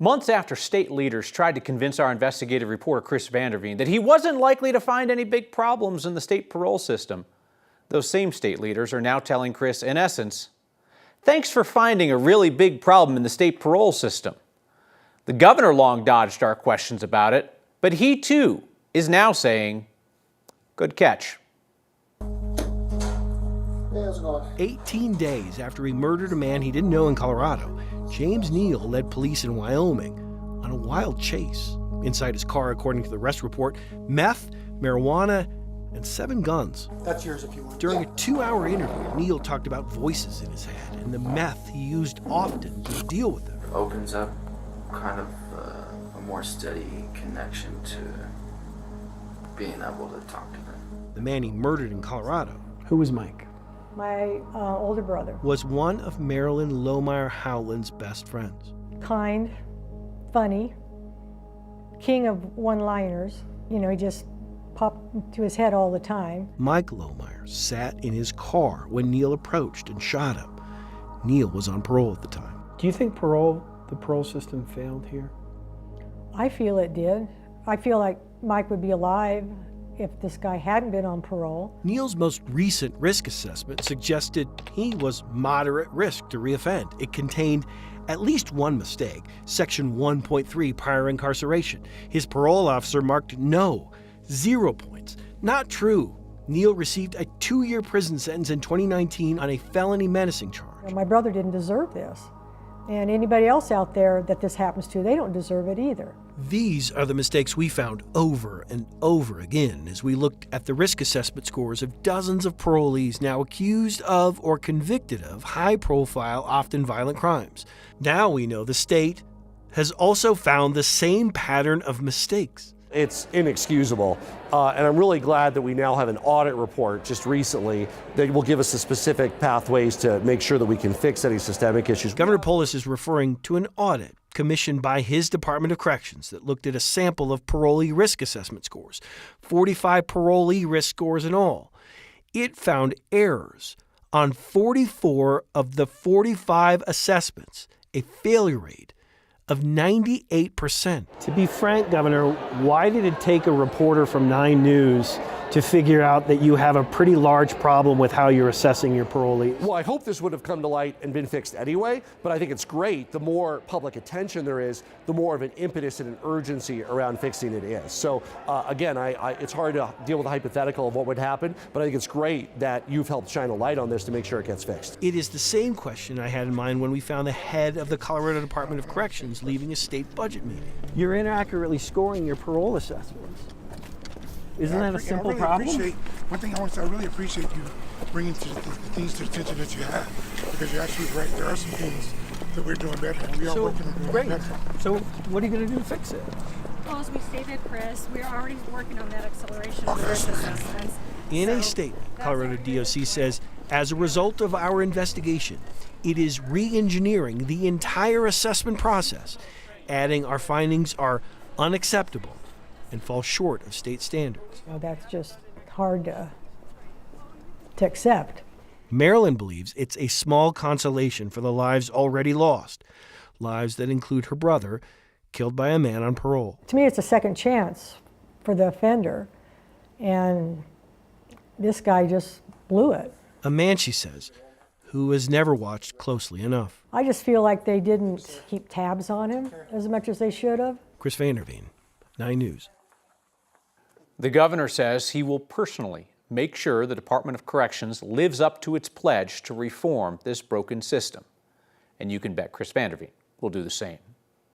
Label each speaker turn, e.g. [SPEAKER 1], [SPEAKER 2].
[SPEAKER 1] Months after state leaders tried to convince our investigative reporter Chris Vanderveen that he wasn't likely to find any big problems in the state parole system, those same state leaders are now telling Chris, in essence, thanks for finding a really big problem in the state parole system. The governor long dodged our questions about it, but he too is now saying, good catch.
[SPEAKER 2] 18 days after he murdered a man he didn't know in Colorado, James Neal led police in Wyoming on a wild chase. Inside his car, according to the arrest report, meth, marijuana, and 7 guns.
[SPEAKER 3] That's yours if you want.
[SPEAKER 2] During a 2-hour interview, Neal talked about voices in his head and the meth he used often to deal with them.
[SPEAKER 4] It opens up kind of a more steady connection to being able to talk to them.
[SPEAKER 2] The man he murdered in Colorado,
[SPEAKER 3] Who was Mike?
[SPEAKER 5] My older brother.
[SPEAKER 2] was one of Marilyn Lohmeyer Howland's best friends.
[SPEAKER 5] Kind, funny, king of one-liners. You know, he just popped into his head all the time.
[SPEAKER 2] Mike Lohmeyer sat in his car when Neal approached and shot him. Neal was on parole at the time.
[SPEAKER 3] Do you think the parole system failed here?
[SPEAKER 5] I feel it did. I feel like Mike would be alive if this guy hadn't been on parole.
[SPEAKER 2] Neal's most recent risk assessment suggested he was moderate risk to reoffend. It contained at least one mistake, Section 1.3, prior incarceration. His parole officer marked no, 0 points. Not true. Neal received a 2-year prison sentence in 2019 on a felony menacing charge.
[SPEAKER 5] My brother didn't deserve this. And anybody else out there that this happens to, they don't deserve it either.
[SPEAKER 2] These are the mistakes we found over and over again as we looked at the risk assessment scores of dozens of parolees now accused of or convicted of high-profile, often violent crimes. Now we know the state has also found the same pattern of mistakes.
[SPEAKER 6] It's inexcusable, and I'm really glad that we now have an audit report just recently that will give us the specific pathways to make sure that we can fix any systemic issues.
[SPEAKER 2] Governor Polis is referring to an audit commissioned by his Department of Corrections that looked at a sample of parolee risk assessment scores, 45 parolee risk scores in all. It found errors on 44 of the 45 assessments, a failure rate of 98%.
[SPEAKER 3] To be frank, Governor, why did it take a reporter from 9 News to figure out that you have a pretty large problem with how you're assessing your parolees?
[SPEAKER 6] Well, I hope this would have come to light and been fixed anyway, but I think it's great. The more public attention there is, the more of an impetus and an urgency around fixing it is. So again, it's hard to deal with the hypothetical of what would happen, but I think it's great that you've helped shine a light on this to make sure it gets fixed.
[SPEAKER 2] It is the same question I had in mind when we found the head of the Colorado Department of Corrections leaving a state budget meeting.
[SPEAKER 3] You're inaccurately scoring your parole assessments. Isn't that a simple problem?
[SPEAKER 7] One thing I really appreciate you bringing the things to the attention that you have, because you're actually right. There are some things that we're doing better, and we are working on doing better.
[SPEAKER 3] So what are you going to do to fix it?
[SPEAKER 8] Well, as we stated, Chris, we're already working on that acceleration of risk assessments.
[SPEAKER 2] In a statement, Colorado DOC says, as a result of our investigation, it is re-engineering the entire assessment process, adding our findings are unacceptable and fall short of state standards.
[SPEAKER 5] Well, that's just hard to accept.
[SPEAKER 2] Marilyn believes it's a small consolation for the lives already lost, lives that include her brother, killed by a man on parole.
[SPEAKER 5] To me, it's a second chance for the offender, and this guy just blew it.
[SPEAKER 2] A man, she says, who has never watched closely enough.
[SPEAKER 5] I just feel like they didn't keep tabs on him as much as they should have.
[SPEAKER 2] Chris Vanderveen, 9 News.
[SPEAKER 1] The governor says he will personally make sure the Department of Corrections lives up to its pledge to reform this broken system. And you can bet Chris Vanderveen will do the same.